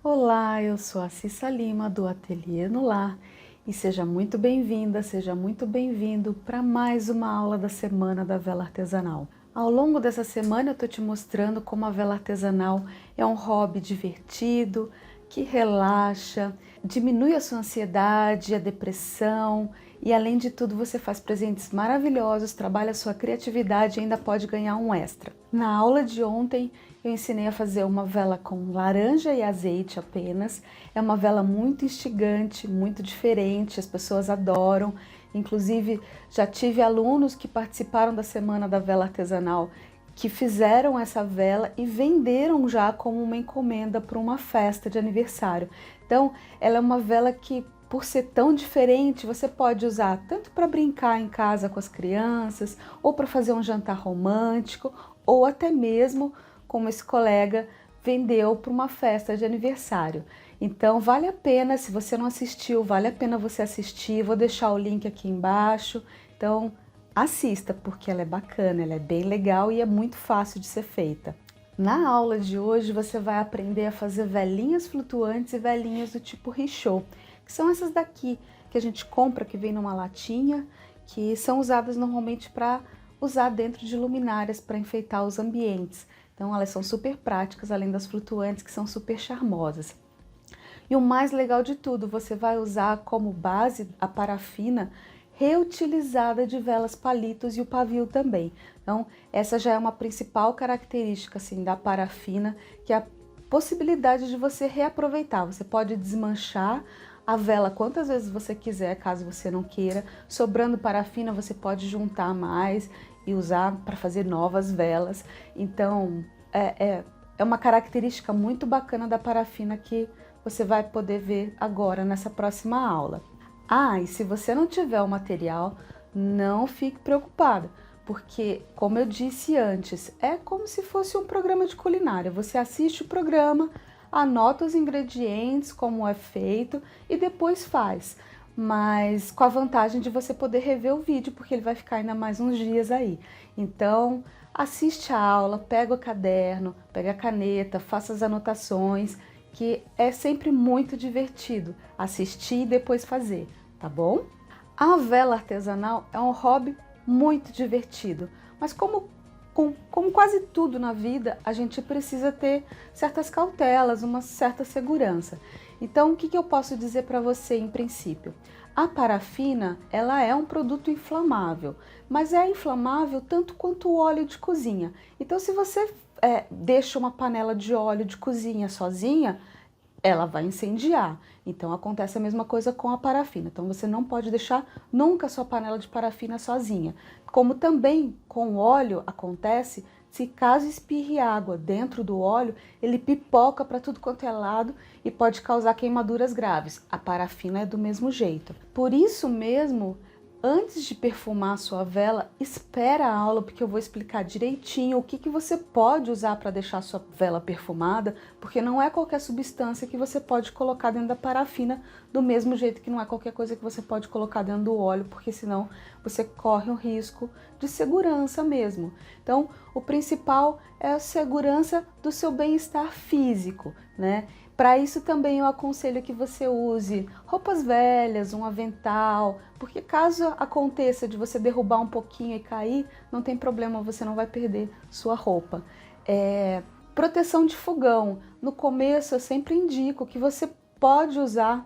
Olá, eu sou a Cissa Lima do Ateliê no Lar e seja muito bem-vinda, seja muito bem-vindo para mais uma aula da Semana da Vela Artesanal. Ao longo dessa semana eu estou te mostrando como a vela artesanal é um hobby divertido, que relaxa, diminui a sua ansiedade, a depressão e além de tudo você faz presentes maravilhosos, trabalha a sua criatividade e ainda pode ganhar um extra. Na aula de ontem eu ensinei a fazer uma vela com laranja e azeite apenas. É uma vela muito instigante, muito diferente, as pessoas adoram. Inclusive, já tive alunos que participaram da Semana da Vela Artesanal que fizeram essa vela e venderam já como uma encomenda para uma festa de aniversário. Então, ela é uma vela que, por ser tão diferente, você pode usar tanto para brincar em casa com as crianças, ou para fazer um jantar romântico, ou até mesmo como esse colega vendeu para uma festa de aniversário. Então vale a pena, se você não assistiu, vale a pena você assistir, vou deixar o link aqui embaixo. Então assista, porque ela é bacana, ela é bem legal e é muito fácil de ser feita. Na aula de hoje você vai aprender a fazer velinhas flutuantes e velinhas do tipo Richaud, que são essas daqui que a gente compra, que vem numa latinha, que são usadas normalmente para usar dentro de luminárias para enfeitar os ambientes. Então elas são super práticas, além das flutuantes que são super charmosas. E o mais legal de tudo, você vai usar como base a parafina reutilizada de velas palitos e o pavio também. Então essa já é uma principal característica assim, da parafina, que é a possibilidade de você reaproveitar. Você pode desmanchar a vela quantas vezes você quiser, caso você não queira. Sobrando parafina, você pode juntar mais e usar para fazer novas velas. Então, é uma característica muito bacana da parafina que você vai poder ver agora nessa próxima aula. Ah, e se você não tiver o material, não fique preocupada, porque, como eu disse antes, é como se fosse um programa de culinária. Você assiste o programa, anota os ingredientes, como é feito e depois faz. Mas com a vantagem de você poder rever o vídeo, porque ele vai ficar ainda mais uns dias aí. Então, assiste a aula, pega o caderno, pega a caneta, faça as anotações, que é sempre muito divertido assistir e depois fazer, tá bom? A vela artesanal é um hobby muito divertido, mas como quase tudo na vida, a gente precisa ter certas cautelas, uma certa segurança. Então, o que eu posso dizer para você em princípio? A parafina, ela é um produto inflamável, mas é inflamável tanto quanto o óleo de cozinha. Então, se você deixa uma panela de óleo de cozinha sozinha, ela vai incendiar. Então acontece a mesma coisa com a parafina. Então você não pode deixar nunca a sua panela de parafina sozinha. Como também com o óleo acontece, se caso espirre água dentro do óleo, ele pipoca para tudo quanto é lado e pode causar queimaduras graves. A parafina é do mesmo jeito. Por isso mesmo, antes de perfumar a sua vela, espera a aula, porque eu vou explicar direitinho o que você pode usar para deixar a sua vela perfumada, porque não é qualquer substância que você pode colocar dentro da parafina, do mesmo jeito que não é qualquer coisa que você pode colocar dentro do óleo, porque senão você corre um risco de segurança mesmo. Então, o principal é a segurança do seu bem-estar físico, né? Para isso também eu aconselho que você use roupas velhas, um avental, porque caso aconteça de você derrubar um pouquinho e cair, não tem problema, você não vai perder sua roupa. Proteção de fogão. No começo eu sempre indico que você pode usar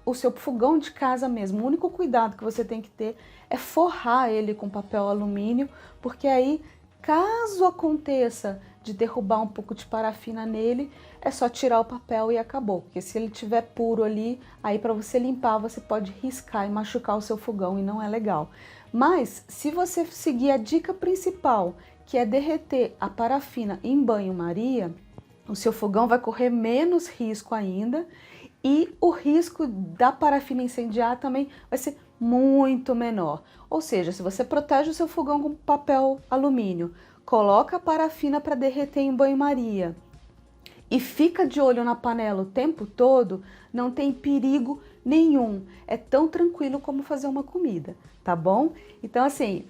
o seu fogão de casa mesmo. O único cuidado que você tem que ter é forrar ele com papel alumínio, porque aí, caso aconteça de derrubar um pouco de parafina nele, é só tirar o papel e acabou. Porque se ele estiver puro ali, aí para você limpar você pode riscar e machucar o seu fogão e não é legal. Mas se você seguir a dica principal, que é derreter a parafina em banho-maria, o seu fogão vai correr menos risco ainda e o risco da parafina incendiar também vai ser muito menor. Ou seja, se você protege o seu fogão com papel alumínio, coloca a parafina para derreter em banho-maria e fica de olho na panela o tempo todo, não tem perigo nenhum. É tão tranquilo como fazer uma comida, tá bom? Então assim,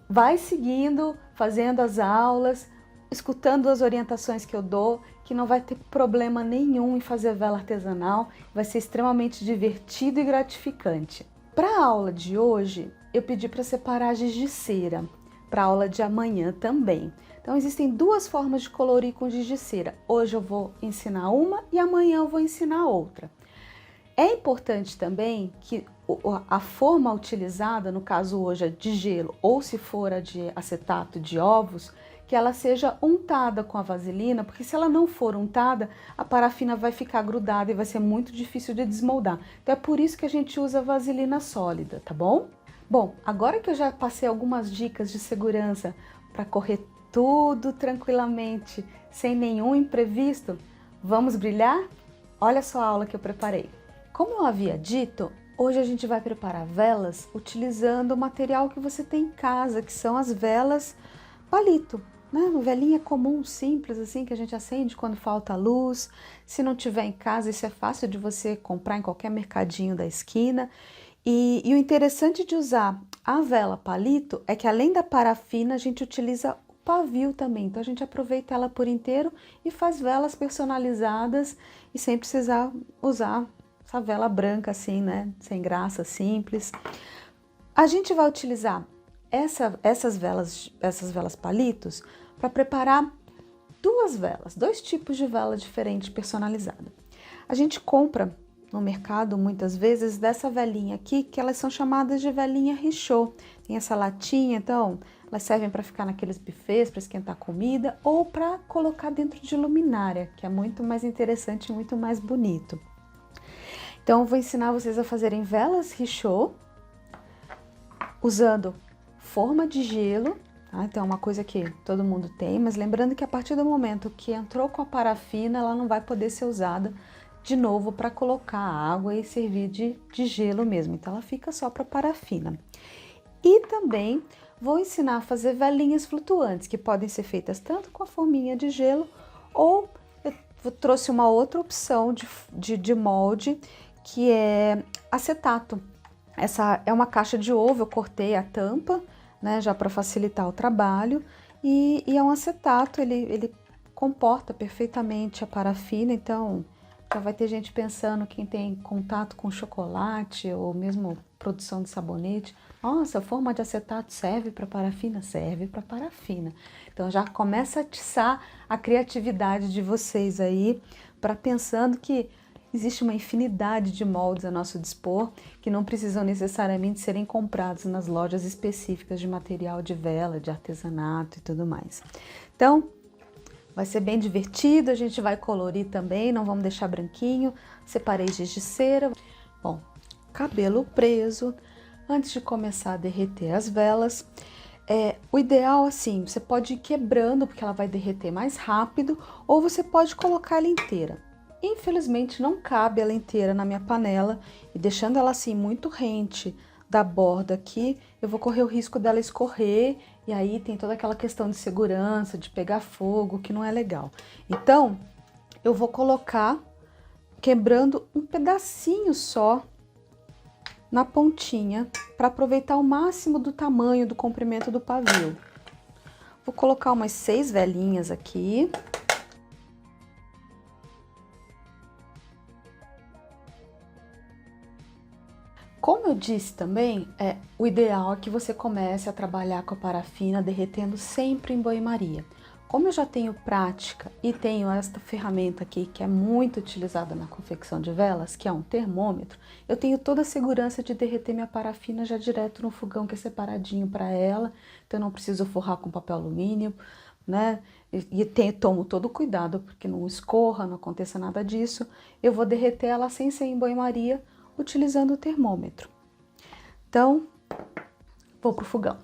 vai seguindo, fazendo as aulas, escutando as orientações que eu dou, que não vai ter problema nenhum em fazer vela artesanal, vai ser extremamente divertido e gratificante. Para a aula de hoje, eu pedi para separar giz de cera, para a aula de amanhã também. Então existem duas formas de colorir com giz de cera. Hoje eu vou ensinar uma e amanhã eu vou ensinar outra. É importante também que a forma utilizada, no caso hoje é de gelo ou se for a de acetato de ovos, que ela seja untada com a vaselina, porque se ela não for untada, a parafina vai ficar grudada e vai ser muito difícil de desmoldar. Então é por isso que a gente usa vaselina sólida, tá bom? Bom, agora que eu já passei algumas dicas de segurança para correr tudo tranquilamente, sem nenhum imprevisto, vamos brilhar? Olha só a aula que eu preparei. Como eu havia dito, hoje a gente vai preparar velas utilizando o material que você tem em casa, que são as velas palito, né? Uma velinha comum, simples, assim, que a gente acende quando falta luz. Se não tiver em casa, isso é fácil de você comprar em qualquer mercadinho da esquina. E o interessante de usar a vela palito é que além da parafina, a gente utiliza pavio também, então a gente aproveita ela por inteiro e faz velas personalizadas e sem precisar usar essa vela branca assim, né, sem graça, simples. A gente vai utilizar essas velas palitos para preparar dois tipos de vela diferente personalizada. A gente compra no mercado muitas vezes dessa velinha aqui, que elas são chamadas de velinha Richot. Tem essa latinha, então elas servem para ficar naqueles buffets, para esquentar comida ou para colocar dentro de luminária, que é muito mais interessante e muito mais bonito. Então eu vou ensinar vocês a fazerem velas Richot usando forma de gelo, tá? Então é uma coisa que todo mundo tem, mas lembrando que a partir do momento que entrou com a parafina, ela não vai poder ser usada de novo para colocar água e servir de gelo mesmo, então ela fica só para parafina. E também vou ensinar a fazer velinhas flutuantes, que podem ser feitas tanto com a forminha de gelo, ou eu trouxe uma outra opção de molde, que é acetato. Essa é uma caixa de ovo, eu cortei a tampa, né, já para facilitar o trabalho, e é um acetato, ele comporta perfeitamente a parafina, então já vai ter gente pensando, quem tem contato com chocolate ou mesmo produção de sabonete, nossa, a forma de acetato serve para parafina? Serve para parafina. Então já começa a atiçar a criatividade de vocês aí, para pensando que existe uma infinidade de moldes a nosso dispor, que não precisam necessariamente serem comprados nas lojas específicas de material de vela, de artesanato e tudo mais. Então, vai ser bem divertido, a gente vai colorir também, não vamos deixar branquinho. Separei giz de cera. Bom, cabelo preso. Antes de começar a derreter as velas, o ideal assim, você pode ir quebrando, porque ela vai derreter mais rápido, ou você pode colocar ela inteira. Infelizmente não cabe ela inteira na minha panela, e deixando ela assim muito rente da borda aqui, eu vou correr o risco dela escorrer, e aí tem toda aquela questão de segurança, de pegar fogo, que não é legal. Então, eu vou colocar, quebrando um pedacinho só na pontinha, para aproveitar o máximo do tamanho, do comprimento do pavio. Vou colocar umas 6 velinhas aqui. Como eu disse também, o ideal é que você comece a trabalhar com a parafina derretendo sempre em banho-maria. Como eu já tenho prática e tenho esta ferramenta aqui, que é muito utilizada na confecção de velas, que é um termômetro, eu tenho toda a segurança de derreter minha parafina já direto no fogão, que é separadinho para ela, então eu não preciso forrar com papel alumínio, né? Tomo todo o cuidado, porque não escorra, não aconteça nada disso. Eu vou derreter ela sem ser em banho-maria, utilizando o termômetro. Então, vou pro fogão.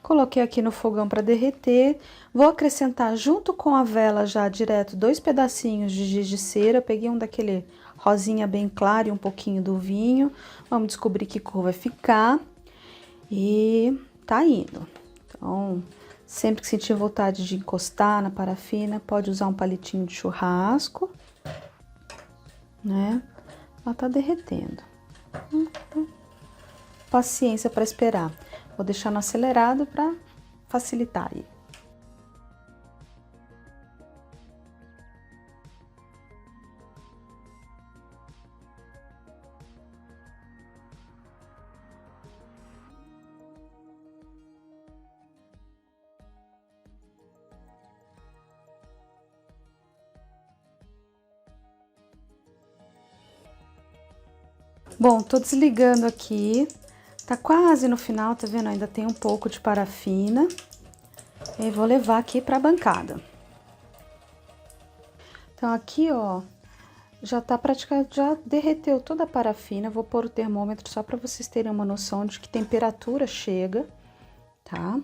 Coloquei aqui no fogão para derreter. Vou acrescentar junto com a vela já direto 2 pedacinhos de giz de cera. Peguei um daquele rosinha bem claro e um pouquinho do vinho. Vamos descobrir que cor vai ficar. E tá indo. Então, sempre que sentir vontade de encostar na parafina, pode usar um palitinho de churrasco, né? Ela tá derretendo. Paciência para esperar. Vou deixar no acelerado para facilitar aí. Bom, tô desligando aqui, tá quase no final, tá vendo? Ainda tem um pouco de parafina. E vou levar aqui pra bancada. Então aqui, ó, já tá praticamente, já derreteu toda a parafina. Vou pôr o termômetro só pra vocês terem uma noção de que temperatura chega, tá?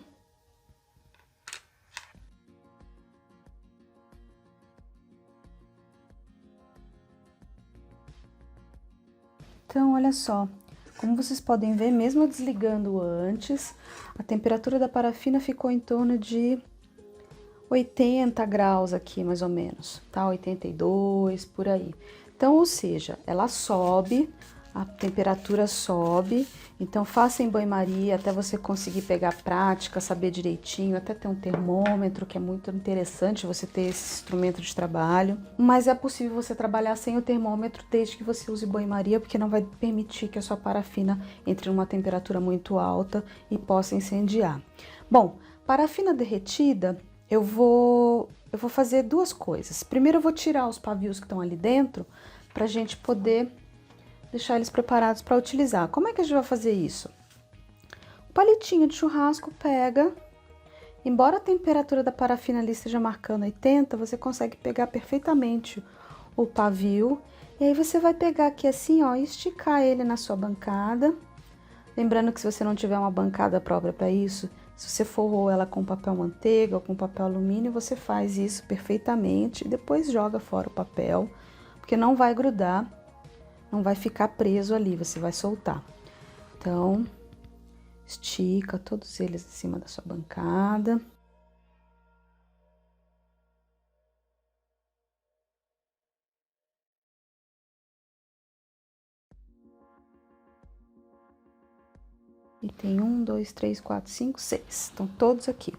Então, olha só, como vocês podem ver, mesmo desligando antes, a temperatura da parafina ficou em torno de 80 graus aqui, mais ou menos, tá? 82, por aí. Então, ou seja, ela sobe, a temperatura sobe, então faça em banho-maria até você conseguir pegar a prática, saber direitinho, até ter um termômetro, que é muito interessante você ter esse instrumento de trabalho. Mas é possível você trabalhar sem o termômetro desde que você use banho-maria, porque não vai permitir que a sua parafina entre numa temperatura muito alta e possa incendiar. Bom, parafina derretida, eu vou fazer duas coisas. Primeiro eu vou tirar os pavios que estão ali dentro, pra gente poder deixar eles preparados para utilizar. Como é que a gente vai fazer isso? O palitinho de churrasco pega, embora a temperatura da parafina ali esteja marcando 80, você consegue pegar perfeitamente o pavio. E aí você vai pegar aqui assim, ó, e esticar ele na sua bancada. Lembrando que se você não tiver uma bancada própria para isso, se você forrou ela com papel manteiga ou com papel alumínio, você faz isso perfeitamente e depois joga fora o papel, porque não vai grudar. Não vai ficar preso ali, você vai soltar. Então, estica todos eles em cima da sua bancada. E tem 1, 2, 3, 4, 5, 6. Estão todos aqui.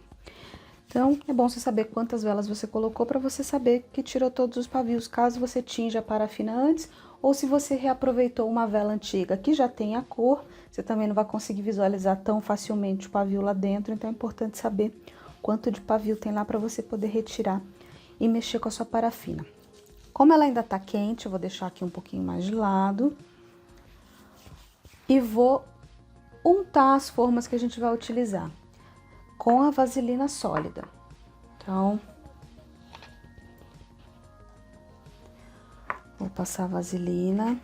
Então, é bom você saber quantas velas você colocou para você saber que tirou todos os pavios, caso você tinja a parafina antes, ou se você reaproveitou uma vela antiga que já tem a cor, você também não vai conseguir visualizar tão facilmente o pavio lá dentro, então é importante saber quanto de pavio tem lá para você poder retirar e mexer com a sua parafina. Como ela ainda tá quente, eu vou deixar aqui um pouquinho mais de lado e vou untar as formas que a gente vai utilizar com a vaselina sólida. Então, vou passar a vaselina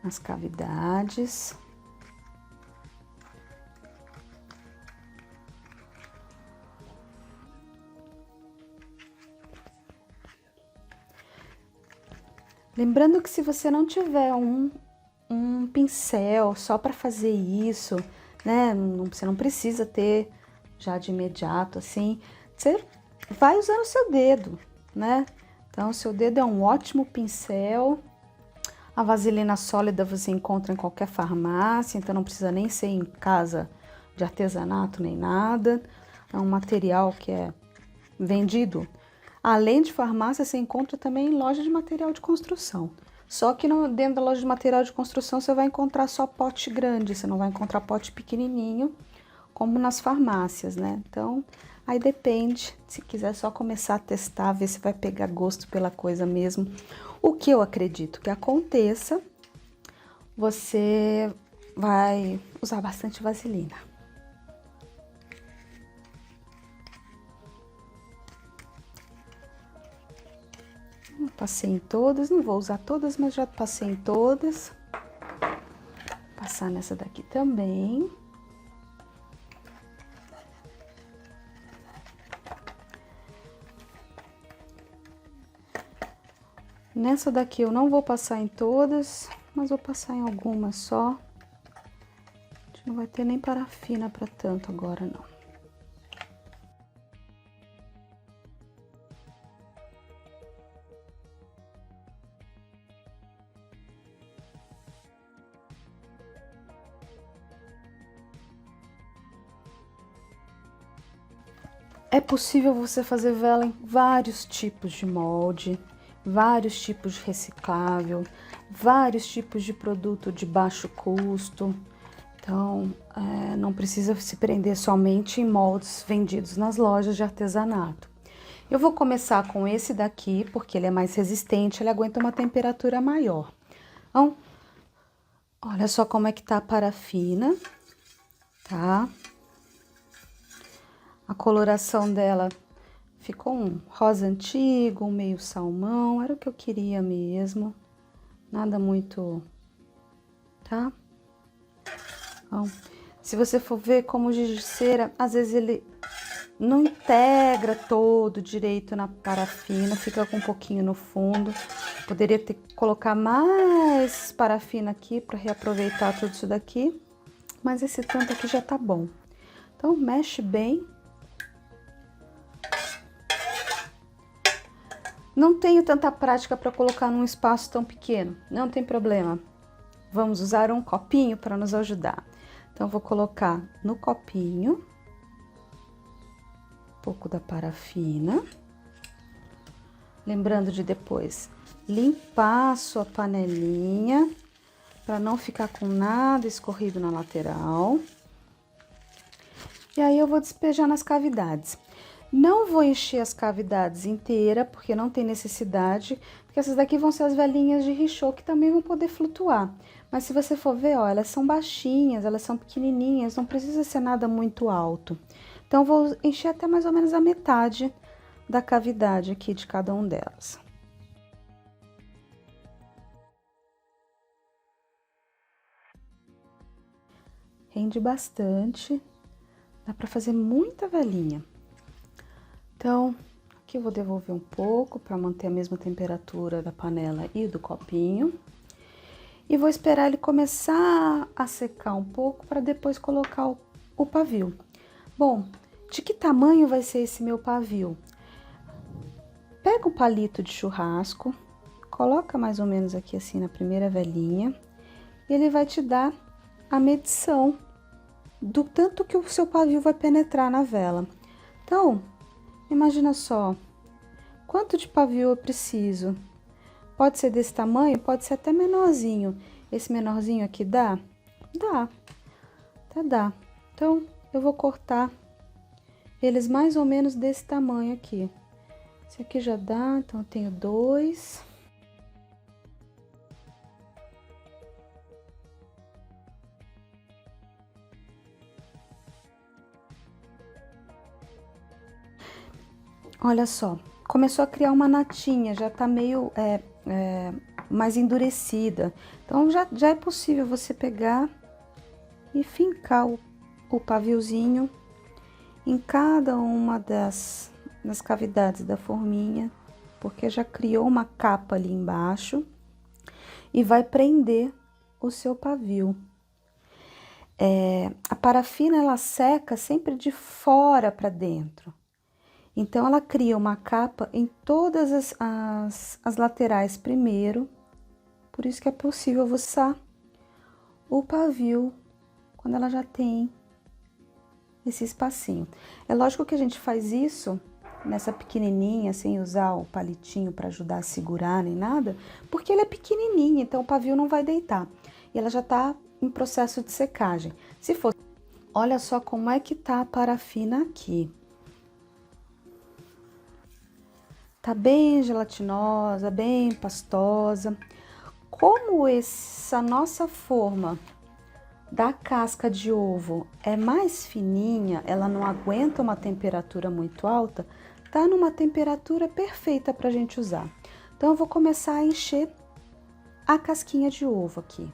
nas cavidades. Lembrando que se você não tiver um pincel só para fazer isso, né? Você não precisa ter já de imediato, assim. Você vai usando o seu dedo, né? Então, o seu dedo é um ótimo pincel. A vaselina sólida você encontra em qualquer farmácia, então não precisa nem ser em casa de artesanato nem nada. É um material que é vendido. Além de farmácia, você encontra também em loja de material de construção. Só que dentro da loja de material de construção você vai encontrar só pote grande, você não vai encontrar pote pequenininho, como nas farmácias, né? Então, aí depende, se quiser só começar a testar, ver se vai pegar gosto pela coisa mesmo. O que eu acredito que aconteça, você vai usar bastante vaselina. Passei em todas, não vou usar todas, mas já passei em todas. Passar nessa daqui também. Nessa daqui eu não vou passar em todas, mas vou passar em algumas só. A gente não vai ter nem parafina para tanto agora, não. É possível você fazer vela em vários tipos de molde, vários tipos de reciclável, vários tipos de produto de baixo custo. Então, não precisa se prender somente em moldes vendidos nas lojas de artesanato. Eu vou começar com esse daqui, porque ele é mais resistente, ele aguenta uma temperatura maior. Então, Olha só como é que tá a parafina, tá? A coloração dela ficou um rosa antigo, um meio salmão, era o que eu queria mesmo. Nada muito, tá? Então, se você for ver como o giz de cera, às vezes ele não integra todo direito na parafina, fica com um pouquinho no fundo. Poderia ter que colocar mais parafina aqui para reaproveitar tudo isso daqui, mas esse tanto aqui já tá bom. Então, mexe bem. Não tenho tanta prática para colocar num espaço tão pequeno, não tem problema. Vamos usar um copinho para nos ajudar. Então, vou colocar no copinho um pouco da parafina. Lembrando de depois limpar a sua panelinha para não ficar com nada escorrido na lateral. E aí eu vou despejar nas cavidades. Não vou encher as cavidades inteiras, porque não tem necessidade, porque essas daqui vão ser as velinhas de Richô, que também vão poder flutuar. Mas se você for ver, ó, elas são baixinhas, elas são pequenininhas, não precisa ser nada muito alto. Então, vou encher até mais ou menos a metade da cavidade aqui de cada um delas. Rende bastante, dá para fazer muita velinha. Então, aqui eu vou devolver um pouco para manter a mesma temperatura da panela e do copinho. E vou esperar ele começar a secar um pouco para depois colocar o pavio. Bom, de que tamanho vai ser esse meu pavio? Pega um palito de churrasco, coloca mais ou menos aqui assim na primeira velinha, e ele vai te dar a medição do tanto que o seu pavio vai penetrar na vela. Então, imagina só, quanto de pavio eu preciso? Pode ser desse tamanho, pode ser até menorzinho. Esse menorzinho aqui dá? Dá, até dá. Então, eu vou cortar eles mais ou menos desse tamanho aqui. Esse aqui já dá, então eu tenho 2. Olha só, começou a criar uma natinha, já tá meio mais endurecida. Então, já é possível você pegar e fincar o paviozinho em cada uma das cavidades da forminha, porque já criou uma capa ali embaixo e vai prender o seu pavio. A parafina, ela seca sempre de fora para dentro. Então, ela cria uma capa em todas as laterais primeiro, por isso que é possível você usar o pavio quando ela já tem esse espacinho. É lógico que a gente faz isso nessa pequenininha, sem usar o palitinho para ajudar a segurar nem nada, porque ele é pequenininho, então o pavio não vai deitar. E ela já tá em processo de secagem. Se fosse, olha só como é que tá a parafina aqui. Tá bem gelatinosa, bem pastosa. Como essa nossa forma da casca de ovo é mais fininha, ela não aguenta uma temperatura muito alta, tá numa temperatura perfeita pra gente usar. Então, eu vou começar a encher a casquinha de ovo aqui.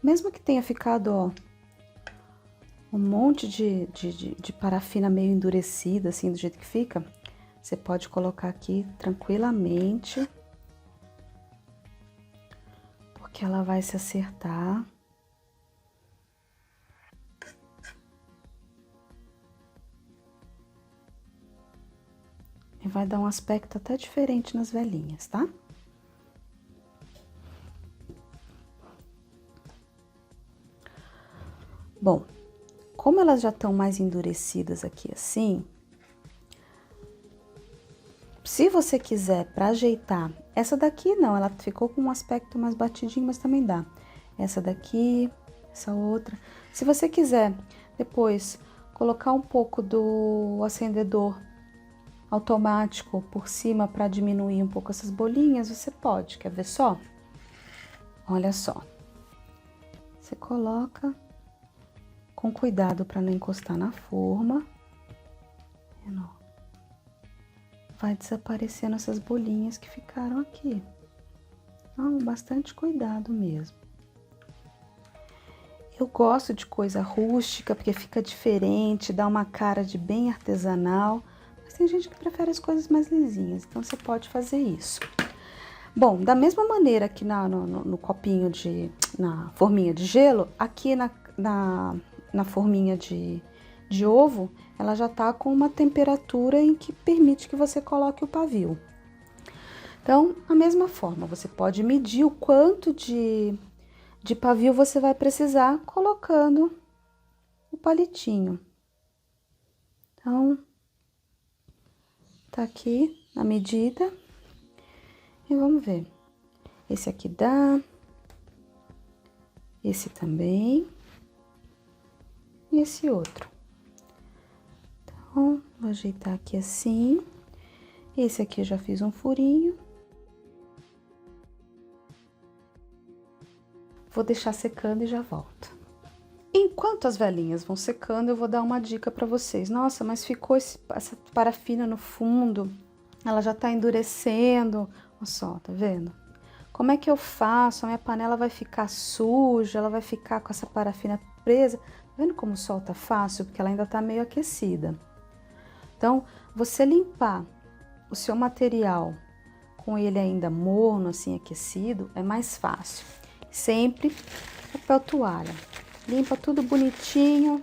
Mesmo que tenha ficado, ó, um monte de parafina meio endurecida, assim, do jeito que fica, você pode colocar aqui tranquilamente, porque ela vai se acertar. E vai dar um aspecto até diferente nas velinhas, tá? Bom, como elas já estão mais endurecidas aqui assim, Se você quiser para ajeitar, essa daqui não, ela ficou com um aspecto mais batidinho, mas também dá. Essa daqui, essa outra. Se você quiser depois colocar um pouco do acendedor automático por cima para diminuir um pouco essas bolinhas, você pode. Quer ver só? Olha só. Você coloca com cuidado para não encostar na forma. Vai desaparecendo essas bolinhas que ficaram aqui. Então, bastante cuidado mesmo. Eu gosto de coisa rústica, porque fica diferente, dá uma cara de bem artesanal. Mas tem gente que prefere as coisas mais lisinhas, então você pode fazer isso. Bom, da mesma maneira que no copinho na forminha de gelo, aqui na forminha de ovo, ela já tá com uma temperatura em que permite que você coloque o pavio. Então, a mesma forma, você pode medir o quanto de pavio você vai precisar colocando o palitinho. Então, tá aqui a medida. E vamos ver. Esse aqui dá. Esse também. E esse outro. Então, vou ajeitar aqui assim. Esse aqui eu já fiz um furinho. Vou deixar secando e já volto. Enquanto as velinhas vão secando, eu vou dar uma dica para vocês. Nossa, mas ficou essa parafina no fundo, ela já tá endurecendo. Olha só, tá vendo? Como é que eu faço? A minha panela vai ficar suja, ela vai ficar com essa parafina presa. Tá vendo como solta fácil? Porque ela ainda tá meio aquecida. Então, você limpar o seu material com ele ainda morno, assim, aquecido, é mais fácil. Sempre papel toalha. Limpa tudo bonitinho,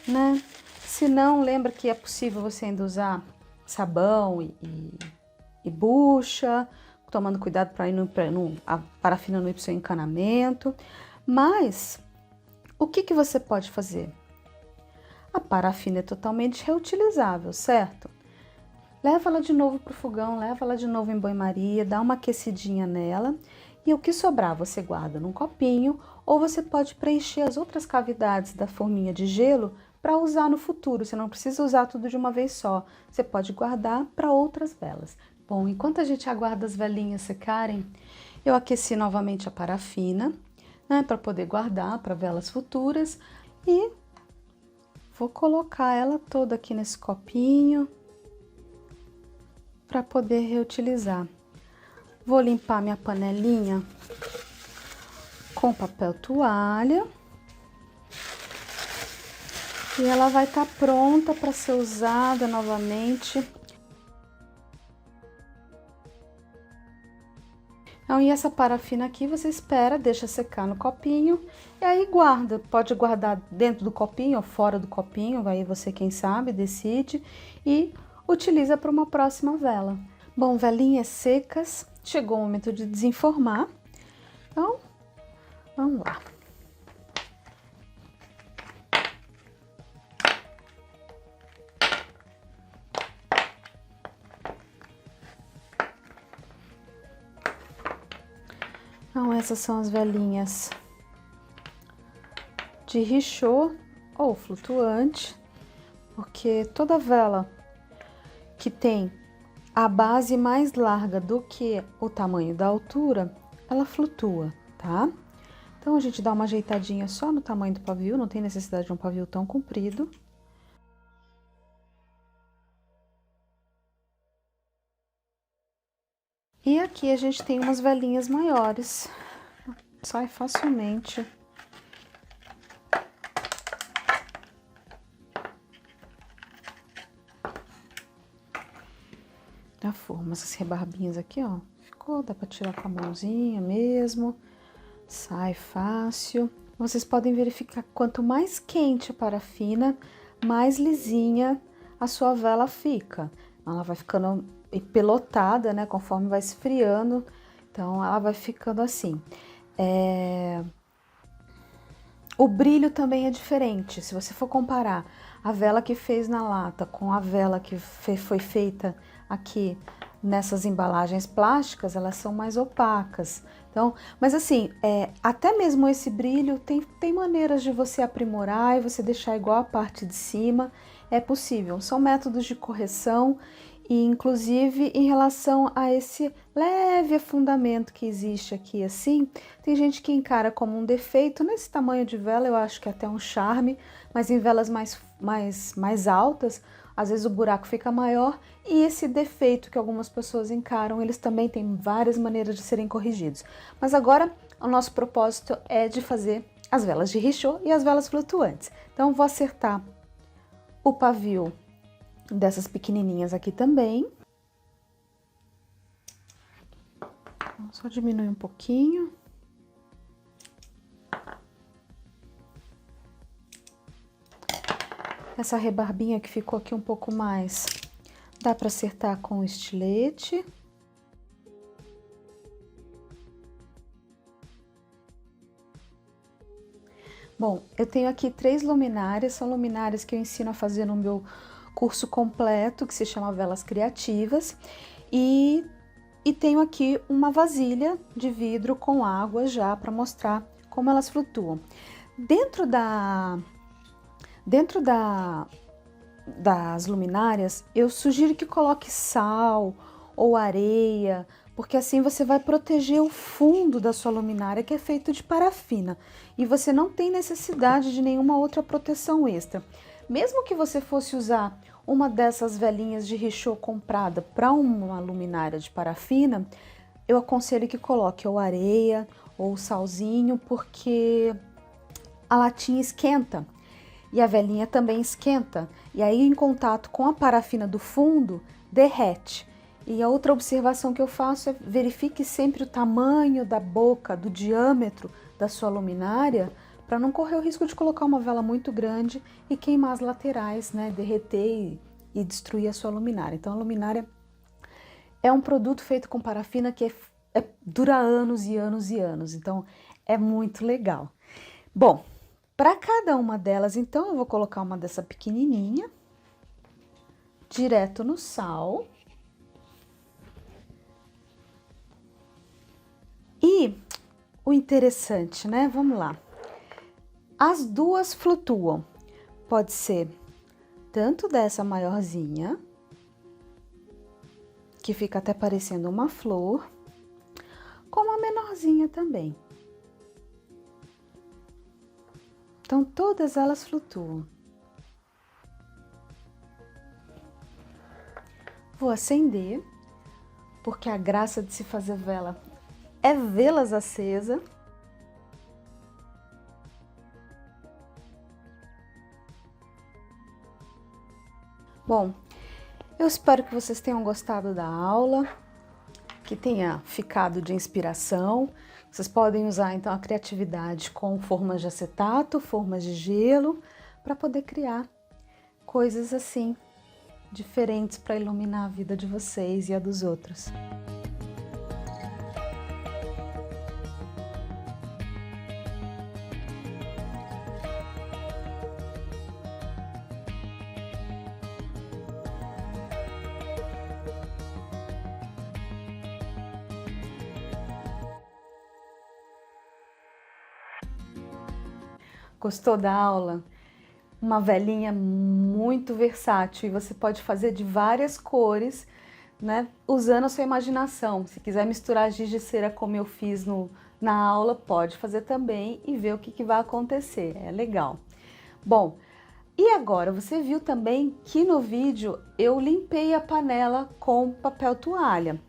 né? Se não, lembra que é possível você ainda usar sabão e bucha, tomando cuidado para a parafina não ir para o seu encanamento. Mas, o que você pode fazer? A parafina é totalmente reutilizável, certo? Leva ela de novo para o fogão, leva ela de novo em banho-maria, dá uma aquecidinha nela. E o que sobrar você guarda num copinho, ou você pode preencher as outras cavidades da forminha de gelo para usar no futuro. Você não precisa usar tudo de uma vez só, você pode guardar para outras velas. Bom, enquanto a gente aguarda as velinhas secarem, eu aqueci novamente a parafina, né, para poder guardar para velas futuras, e vou colocar ela toda aqui nesse copinho para poder reutilizar. Vou limpar minha panelinha com papel toalha. E ela vai estar pronta para ser usada novamente. Então, e essa parafina aqui você espera, deixa secar no copinho e aí guarda. Pode guardar dentro do copinho ou fora do copinho, aí você, quem sabe, decide, e utiliza para uma próxima vela. Bom, velinhas secas, chegou o momento de desenformar. Então, vamos lá. Então, essas são as velinhas de richô ou flutuante, porque toda vela que tem a base mais larga do que o tamanho da altura, ela flutua, tá? Então, a gente dá uma ajeitadinha só no tamanho do pavio, não tem necessidade de um pavio tão comprido. E aqui a gente tem umas velinhas maiores, sai facilmente. Da forma, essas rebarbinhas aqui, ó, ficou, dá pra tirar com a mãozinha mesmo, sai fácil. Vocês podem verificar que quanto mais quente a parafina, mais lisinha a sua vela fica. Ela vai ficando empelotada, né, conforme vai esfriando, então ela vai ficando assim. O brilho também é diferente, se você for comparar a vela que fez na lata com a vela que foi feita aqui nessas embalagens plásticas, elas são mais opacas. Então, mas assim, até mesmo esse brilho tem maneiras de você aprimorar e você deixar igual a parte de cima, é possível. São métodos de correção e inclusive em relação a esse leve afundamento que existe aqui assim, tem gente que encara como um defeito. Nesse tamanho de vela eu acho que é até um charme, mas em velas mais altas, às vezes o buraco fica maior e esse defeito que algumas pessoas encaram, eles também têm várias maneiras de serem corrigidos. Mas agora o nosso propósito é de fazer as velas de Richaud e as velas flutuantes. Então vou acertar o pavio dessas pequenininhas aqui também. Só diminuir um pouquinho. Essa rebarbinha que ficou aqui um pouco mais, dá para acertar com o estilete. Bom, eu tenho aqui 3 luminárias, são luminárias que eu ensino a fazer no meu curso completo, que se chama Velas Criativas, e tenho aqui uma vasilha de vidro com água já para mostrar como elas flutuam. Dentro das luminárias, eu sugiro que coloque sal ou areia, porque assim você vai proteger o fundo da sua luminária, que é feito de parafina, e você não tem necessidade de nenhuma outra proteção extra. Mesmo que você fosse usar uma dessas velinhas de Richaud comprada para uma luminária de parafina, eu aconselho que coloque ou areia ou salzinho, porque a latinha esquenta e a velinha também esquenta, e aí em contato com a parafina do fundo derrete. E a outra observação que eu faço é verifique sempre o tamanho da boca, do diâmetro da sua luminária, para não correr o risco de colocar uma vela muito grande e queimar as laterais, né, derreter e destruir a sua luminária. Então a luminária é um produto feito com parafina que dura anos e anos e anos, então é muito legal. Bom, para cada uma delas, então, eu vou colocar uma dessa pequenininha, direto no sal. E o interessante, né? Vamos lá. As duas flutuam. Pode ser tanto dessa maiorzinha, que fica até parecendo uma flor, como a menorzinha também. Então, todas elas flutuam. Vou acender, porque a graça de se fazer vela é vê-las acesa. Bom, eu espero que vocês tenham gostado da aula, que tenha ficado de inspiração. Vocês podem usar então a criatividade com formas de acetato, formas de gelo, para poder criar coisas assim, diferentes para iluminar a vida de vocês e a dos outros. Gostou da aula? Uma velinha muito versátil e você pode fazer de várias cores, né? Usando a sua imaginação. Se quiser misturar giz de cera como eu fiz na aula, pode fazer também e ver o que vai acontecer. É legal. Bom, e agora você viu também que no vídeo eu limpei a panela com papel toalha,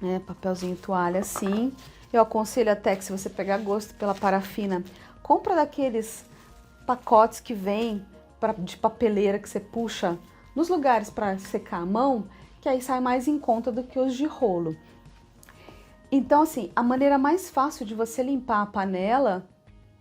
né? Papelzinho toalha assim. Eu aconselho até que se você pegar gosto pela parafina, compra daqueles pacotes que vem de papeleira que você puxa nos lugares para secar a mão, que aí sai mais em conta do que os de rolo. Então, assim, a maneira mais fácil de você limpar a panela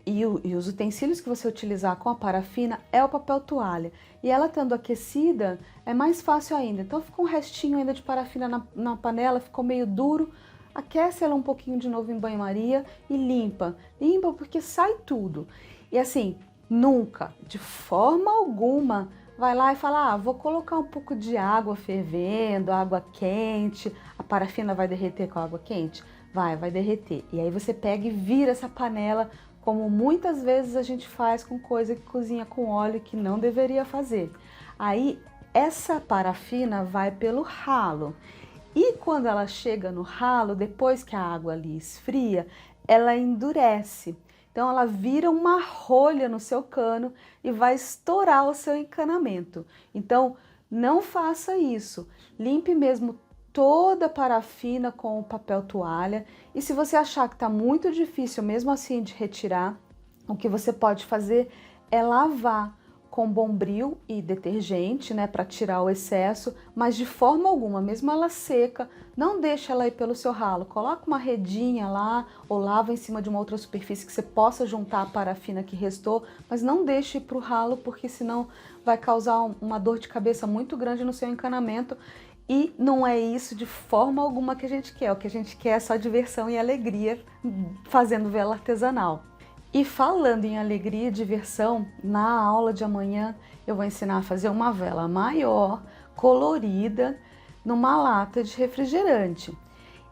e os utensílios que você utilizar com a parafina é o papel toalha. E ela estando aquecida, é mais fácil ainda. Então, ficou um restinho ainda de parafina na panela, ficou meio duro. Aquece ela um pouquinho de novo em banho-maria e limpa. Limpa porque sai tudo. E assim, nunca, de forma alguma, vai lá e fala, vou colocar um pouco de água fervendo, água quente, a parafina vai derreter com a água quente? Vai derreter. E aí você pega e vira essa panela, como muitas vezes a gente faz com coisa que cozinha com óleo que não deveria fazer. Aí essa parafina vai pelo ralo. E quando ela chega no ralo, depois que a água ali esfria, ela endurece. Então ela vira uma rolha no seu cano e vai estourar o seu encanamento. Então não faça isso. Limpe mesmo toda a parafina com o papel toalha. E se você achar que está muito difícil mesmo assim de retirar, o que você pode fazer é lavar com Bombril e detergente, né, para tirar o excesso, mas de forma alguma, mesmo ela seca, não deixa ela ir pelo seu ralo. Coloca uma redinha lá ou lava em cima de uma outra superfície que você possa juntar a parafina que restou, mas não deixe ir para o ralo, porque senão vai causar uma dor de cabeça muito grande no seu encanamento. E não é isso de forma alguma que a gente quer. O que a gente quer é só diversão e alegria fazendo vela artesanal. E falando em alegria e diversão, na aula de amanhã eu vou ensinar a fazer uma vela maior, colorida, numa lata de refrigerante.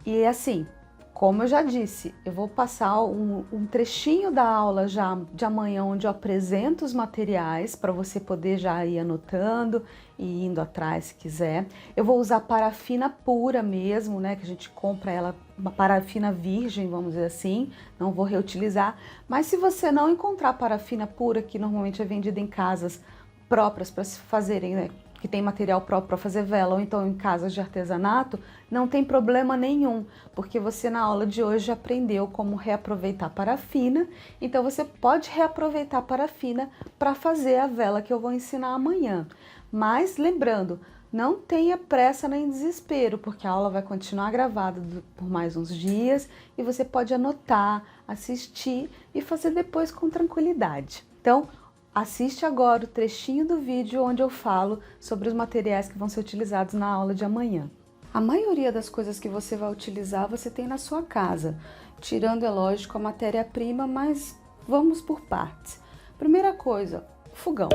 E assim, como eu já disse, eu vou passar um trechinho da aula já de amanhã, onde eu apresento os materiais para você poder já ir anotando e indo atrás se quiser. Eu vou usar parafina pura mesmo, né, que a gente compra ela, uma parafina virgem, vamos dizer assim, não vou reutilizar. Mas se você não encontrar parafina pura, que normalmente é vendida em casas próprias para se fazerem, né, que tem material próprio para fazer vela, ou então em casas de artesanato, não tem problema nenhum, porque você na aula de hoje aprendeu como reaproveitar parafina, então você pode reaproveitar parafina para fazer a vela que eu vou ensinar amanhã. Mas lembrando, não tenha pressa nem desespero, porque a aula vai continuar gravada por mais uns dias e você pode anotar, assistir e fazer depois com tranquilidade. Então, assiste agora o trechinho do vídeo onde eu falo sobre os materiais que vão ser utilizados na aula de amanhã. A maioria das coisas que você vai utilizar você tem na sua casa, tirando, é lógico, a matéria-prima, mas vamos por partes. Primeira coisa, fogão.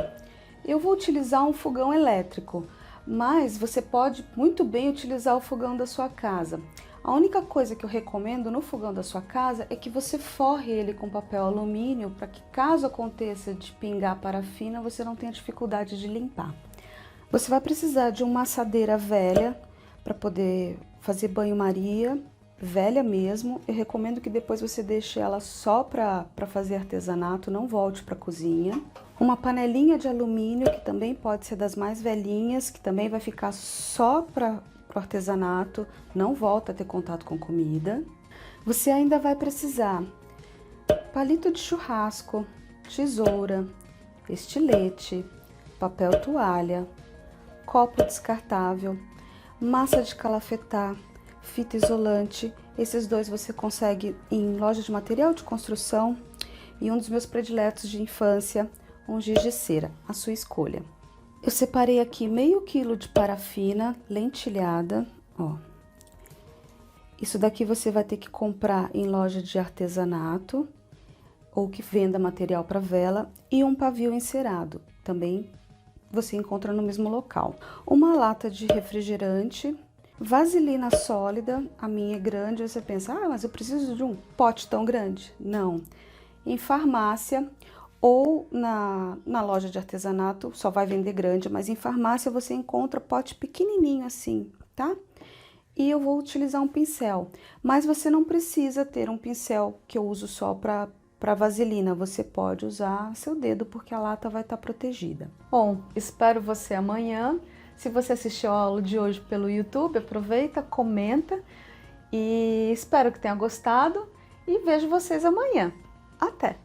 Eu vou utilizar um fogão elétrico, mas você pode muito bem utilizar o fogão da sua casa. A única coisa que eu recomendo no fogão da sua casa é que você forre ele com papel alumínio para que, caso aconteça de pingar parafina, você não tenha dificuldade de limpar. Você vai precisar de uma assadeira velha para poder fazer banho-maria, velha mesmo. Eu recomendo que depois você deixe ela só para fazer artesanato, não volte para a cozinha. Uma panelinha de alumínio, que também pode ser das mais velhinhas, que também vai ficar só para o artesanato, não volta a ter contato com comida. Você ainda vai precisar palito de churrasco, tesoura, estilete, papel toalha, copo descartável, massa de calafetar, fita isolante. Esses dois você consegue em loja de material de construção, e um dos meus prediletos de infância, um giz de cera, a sua escolha. Eu separei aqui meio quilo de parafina lentilhada, ó. Isso daqui você vai ter que comprar em loja de artesanato ou que venda material para vela, e um pavio encerado, também você encontra no mesmo local. Uma lata de refrigerante, vaselina sólida, a minha é grande, você pensa, mas eu preciso de um pote tão grande? Não. Em farmácia ou na loja de artesanato, só vai vender grande, mas em farmácia você encontra pote pequenininho assim, tá? E eu vou utilizar um pincel, mas você não precisa ter um pincel que eu uso só para vaselina, você pode usar seu dedo, porque a lata vai estar protegida. Bom, espero você amanhã. Se você assistiu a aula de hoje pelo YouTube, aproveita, comenta, e espero que tenha gostado, e vejo vocês amanhã. Até!